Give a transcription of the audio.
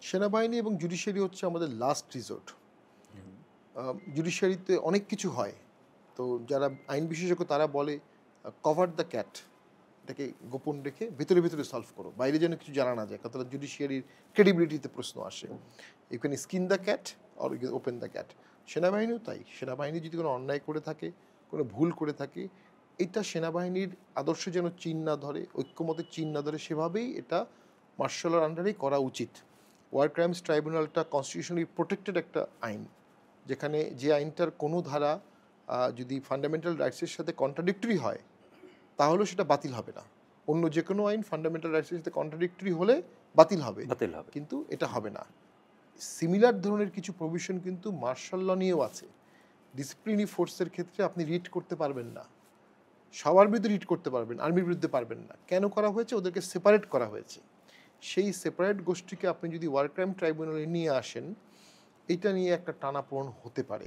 সেনাবাহিনী এবং জুডিশিয়ারি হচ্ছে আমাদের লাস্ট রিসোর্ট। জুডিশিয়ারিতে অনেক কিছু হয়, তো যারা আইন বিশেষজ্ঞ তারা বলে কভার দ্য ক্যাট, এটাকে গোপন রেখে ভেতরে ভেতরে সলভ করো, বাইরে যেন কিছু জানা না যায়, কারণ জুডিশিয়ারির ক্রেডিবিলিটিতে প্রশ্ন আসে। You can skin the cat or you can open the cat. সেনাবাহিনীও তাই, সেনাবাহিনী যদি কোনো অন্যায় করে থাকে, কোনো ভুল করে থাকে, এটা সেনাবাহিনীর আদর্শ যেন চিন না ধরে, ঐক্যমতের চিন না ধরে, সেভাবেই এটা মার্শাল লর আন্ডারেই করা উচিত। ওয়ার ক্রাইমস ট্রাইব্যুনালটা কনস্টিটিউশনালি প্রোটেক্টেড একটা আইন, যেখানে যে আইনটার কোনো ধারা যদি ফান্ডামেন্টাল রাইটসের সাথে কন্ট্রাডিক্টরি হয় তাহলেও সেটা বাতিল হবে না। অন্য যে কোনো আইন ফান্ডামেন্টাল রাইটসের সাথে কন্ট্রাডিক্টরি হলে বাতিল হবে, কিন্তু এটা হবে না। সিমিলার ধরনের কিছু প্রভিশন কিন্তু মার্শাল ল নিয়েও আছে। ডিসিপ্লিনারি ফোর্সের ক্ষেত্রে আপনি রিট করতে পারবেন না, সবার বিরুদ্ধে রিট করতে পারবেন, আর্মির বিরুদ্ধে পারবেন না। কেন করা হয়েছে? ওদেরকে সেপারেট করা হয়েছে। সেই সেপারেট গোষ্ঠীকে আপনি যদি ওয়ার ক্রাইম ট্রাইব্যুনালে নিয়ে আসেন, এটা নিয়ে একটা টানাপোড়েন হতে পারে।